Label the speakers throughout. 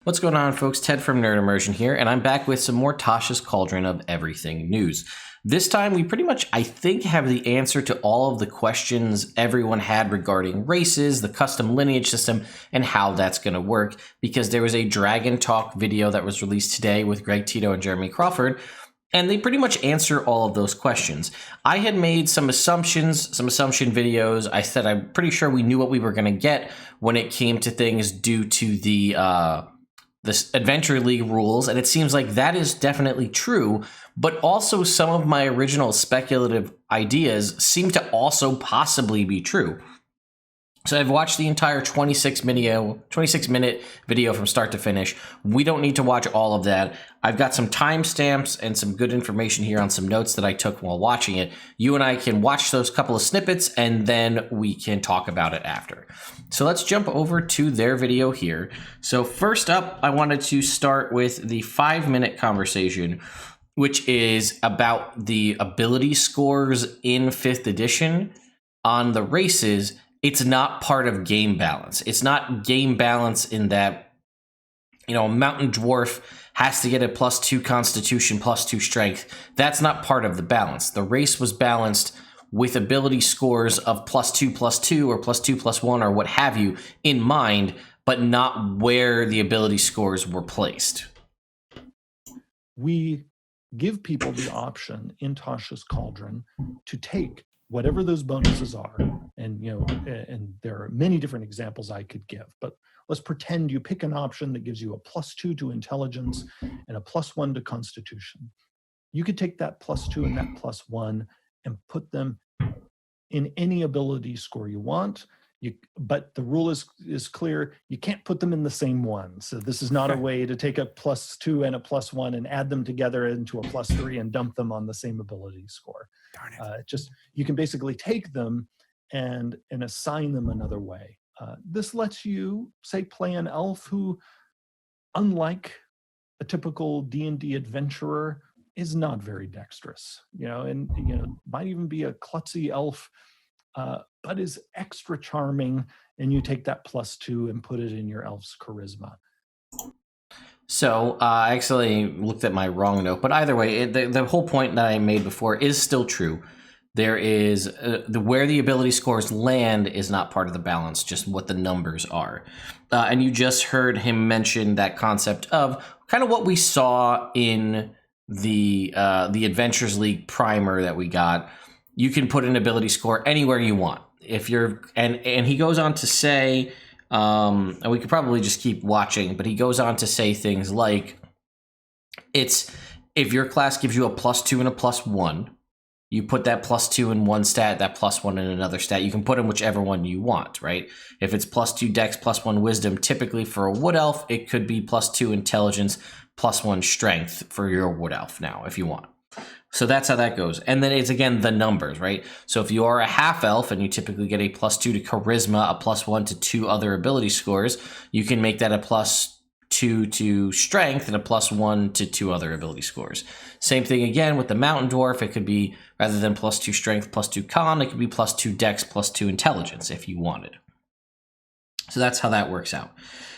Speaker 1: What's going on, folks? Ted from Nerd Immersion here, and I'm back with some more Tasha's Cauldron of Everything news. This time, we pretty much, I think, have the answer to all of the questions everyone had regarding races, the custom lineage system, and how that's going to work, because there was a Dragon Talk video that was released today with Greg, Tito, and Jeremy Crawford, and they pretty much answer all of those questions. I had made some assumption videos. I said I'm pretty sure we knew what we were going to get when it came to things due to the Adventure League rules, and it seems like that is definitely true, but also some of my original speculative ideas seem to also possibly be true. So I've watched the entire 26-minute video from start to finish. We don't need to watch all of that. I've got some timestamps and some good information here on some notes that I took while watching it. You and I can watch those couple of snippets, and then we can talk about it after. So let's jump over to their video here. So first up, I wanted to start with the 5-minute conversation, which is about the ability scores in 5th edition on the races. It's not part of game balance. It's not game balance in that, a mountain dwarf has to get a +2 constitution, +2 strength. That's not part of the balance. The race was balanced with ability scores of +2/+2 or +2/+1 or what have you in mind, but not where the ability scores were placed.
Speaker 2: We give people the option in Tasha's Cauldron to take whatever those bonuses are, and and there are many different examples I could give, but let's pretend you pick an option that gives you a +2 to intelligence and a +1 to constitution. You could take that +2 and that +1 and put them in any ability score you want. But the rule is clear. You can't put them in the same one. So this is not a way to take a +2 and a +1 and add them together into a +3 and dump them on the same ability score.
Speaker 3: Darn it.
Speaker 2: You can basically take them and assign them another way. This lets you, say, play an elf who, unlike a typical D&D adventurer, is not very dexterous. Might even be a klutzy elf, but is extra charming, and you take that +2 and put it in your elf's charisma.
Speaker 1: So I actually looked at my wrong note, but either way, the whole point that I made before is still true. There is where the ability scores land is not part of the balance, just what the numbers are. And you just heard him mention that concept of kind of what we saw in the Adventures League primer that we got. You can put an ability score anywhere you want. If you're and he goes on to say, and we could probably just keep watching, but he goes on to say things like, if your class gives you a +2 and a +1, you put that +2 in one stat, that +1 in another stat. You can put in whichever one you want, right? If it's +2 dex, +1 wisdom, typically for a wood elf, it could be +2 intelligence, +1 strength for your wood elf now, if you want. So that's how that goes. And then it's, again, the numbers, right? So if you are a half elf and you typically get a +2 to charisma, a +1 to 2 other ability scores, you can make that a +2 to strength and a +1 to 2 other ability scores. Same thing again with the mountain dwarf. It could be, rather than +2 strength, +2 con, it could be +2 dex, +2 intelligence if you wanted. So that's how that works out.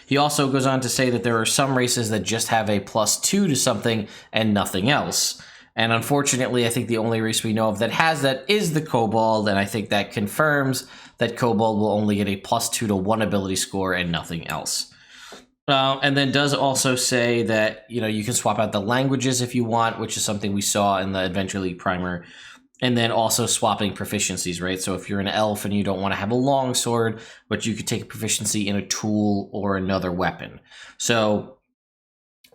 Speaker 1: He also goes on to say that there are some races that just have a +2 to something and nothing else. And unfortunately, I think the only race we know of that has that is the Kobold, and I think that confirms that Kobold will only get a +2 to 1 ability score and nothing else. And then does also say that, you can swap out the languages if you want, which is something we saw in the Adventure League primer. And then also swapping proficiencies, right? So if you're an elf and you don't want to have a long sword, but you could take a proficiency in a tool or another weapon. So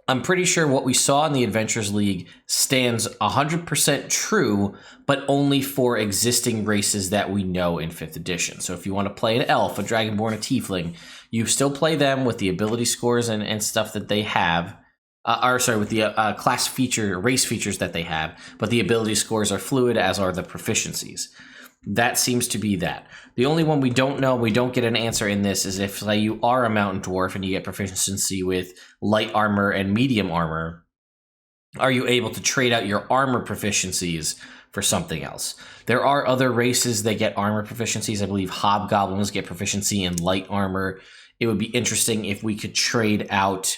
Speaker 1: I'm pretty sure what we saw in the Adventures League stands 100% true, but only for existing races that we know in 5th edition. So if you want to play an elf, a dragonborn, a tiefling, you still play them with the ability scores and stuff that they have. With the race features that they have, but the ability scores are fluid, as are the proficiencies. That seems to be that. The only one we don't know, we don't get an answer in this, is if, say, you are a mountain dwarf and you get proficiency with light armor and medium armor, are you able to trade out your armor proficiencies for something else? There are other races that get armor proficiencies. I believe hobgoblins get proficiency in light armor. It would be interesting if we could trade out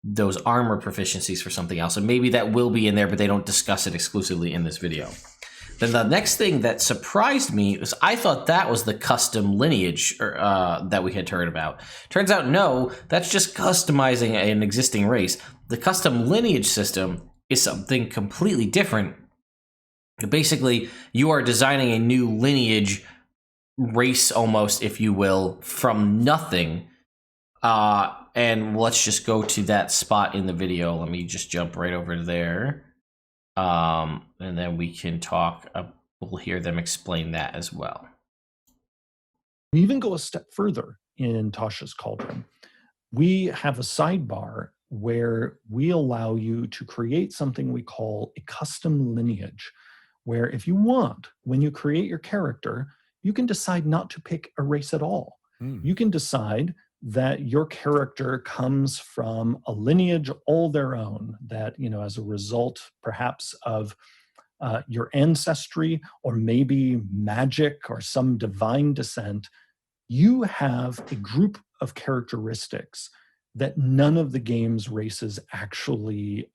Speaker 1: those armor proficiencies for something else. And maybe that will be in there, but they don't discuss it exclusively in this video. Then the next thing that surprised me was I thought that was the custom lineage that we had heard about. Turns out, no, that's just customizing an existing race. The custom lineage system is something completely different. Basically, you are designing a new lineage race, almost, if you will, from nothing. And let's just go to that spot in the video. Let me just jump right over there. And then we can talk, we'll hear them explain that as well.
Speaker 2: We even go a step further in Tasha's Cauldron. We have a sidebar where we allow you to create something we call a custom lineage, where if you want, when you create your character, you can decide not to pick a race at all. You can decide that your character comes from a lineage all their own, that, as a result, perhaps of your ancestry, or maybe magic or some divine descent, you have a group of characteristics that none of the game's races actually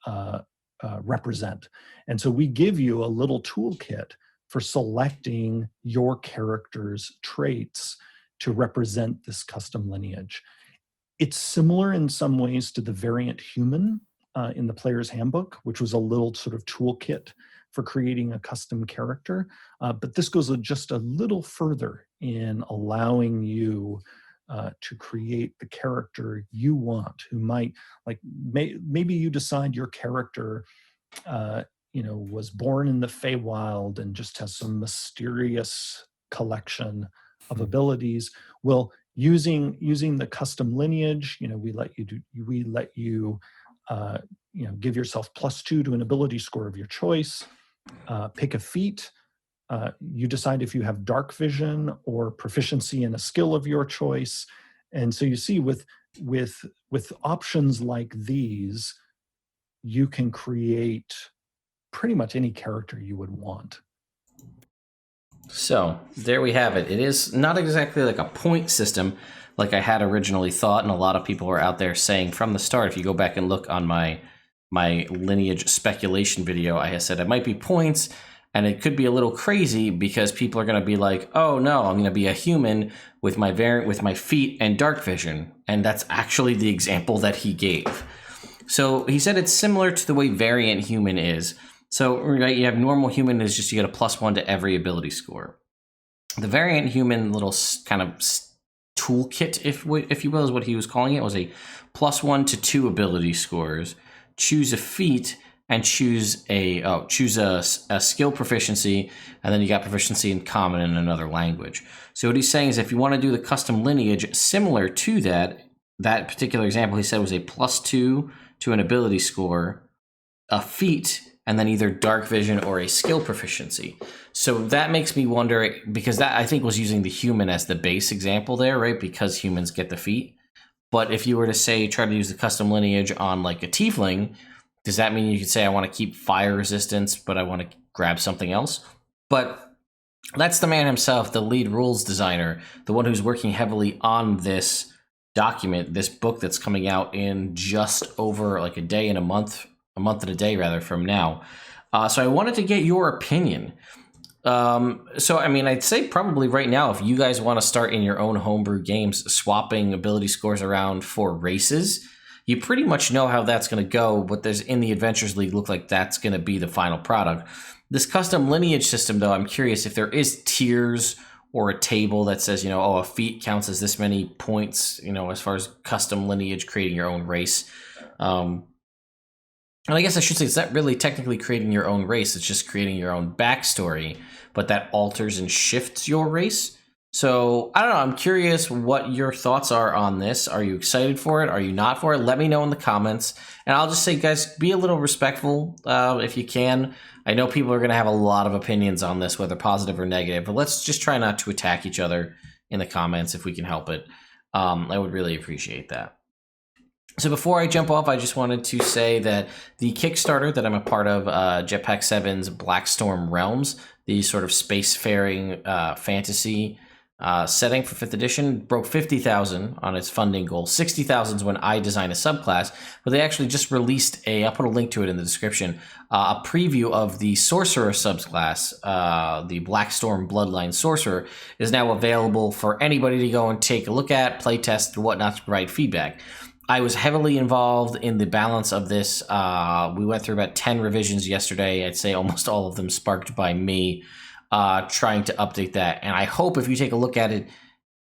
Speaker 2: represent. And so we give you a little toolkit for selecting your character's traits to represent this custom lineage. It's similar in some ways to the variant human in the player's handbook, which was a little sort of toolkit for creating a custom character. But this goes just a little further in allowing you to create the character you want, who might, maybe you decide your character was born in the Feywild and just has some mysterious collection of abilities. Well, using the custom lineage, we let you give yourself +2 to an ability score of your choice. Pick a feat. You decide if you have dark vision or proficiency in a skill of your choice. And so you see, with options like these, you can create pretty much any character you would want.
Speaker 1: So there we have it. It is not exactly like a point system like I had originally thought, and a lot of people were out there saying from the start. If you go back and look on my lineage speculation video, I had said it might be points, and it could be a little crazy because people are going to be like, oh no, I'm going to be a human with my variant, with my feet and dark vision. And that's actually the example that he gave. So he said it's similar to the way variant human is. So right, you have normal human is just you get a +1 to every ability score. The variant human little kind of toolkit, if you will, is what he was calling it, was a +1 to 2 ability scores. Choose a feat and choose a skill proficiency, and then you got proficiency in common in another language. So what he's saying is if you want to do the custom lineage similar to that particular example, he said was a +2 to an ability score, a feat, and then either dark vision or a skill proficiency. So that makes me wonder, because that I think was using the human as the base example there, right? Because humans get the feat. But if you were to say, try to use the custom lineage on like a tiefling, does that mean you could say, I want to keep fire resistance, but I want to grab something else? But that's the man himself, the lead rules designer, the one who's working heavily on this document, this book that's coming out in just over like a day and a month and a day rather from now. So I wanted to get your opinion. So, I mean, I'd say probably right now, if you guys want to start in your own homebrew games, swapping ability scores around for races, you pretty much know how that's going to go. What there's in the Adventures League look like that's going to be the final product. This custom lineage system, though, I'm curious if there is tiers or a table that says, a feat counts as this many points, as far as custom lineage, creating your own race. And I guess I should say it's not really technically creating your own race. It's just creating your own backstory, but that alters and shifts your race. So I don't know. I'm curious what your thoughts are on this. Are you excited for it? Are you not for it? Let me know in the comments. And I'll just say, guys, be a little respectful if you can. I know people are going to have a lot of opinions on this, whether positive or negative, but let's just try not to attack each other in the comments if we can help it. I would really appreciate that. So before I jump off, I just wanted to say that the Kickstarter that I'm a part of, Jetpack 7's Blackstorm Realms, the sort of spacefaring fantasy setting for 5th edition broke 50,000 on its funding goal. 60,000 is when I designed a subclass, but they actually just released I'll put a link to it in the description, a preview of the Sorcerer subclass. The Blackstorm Bloodline Sorcerer is now available for anybody to go and take a look at, playtest, and whatnot to provide feedback. I was heavily involved in the balance of this. We went through about 10 revisions yesterday. I'd say almost all of them sparked by me. Trying to update that. And I hope if you take a look at it,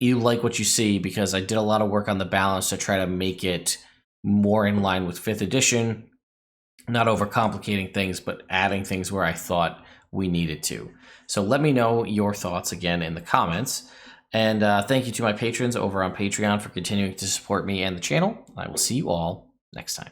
Speaker 1: you like what you see, because I did a lot of work on the balance to try to make it more in line with 5th edition, not overcomplicating things, but adding things where I thought we needed to. So let me know your thoughts again in the comments. And thank you to my patrons over on Patreon for continuing to support me and the channel. I will see you all next time.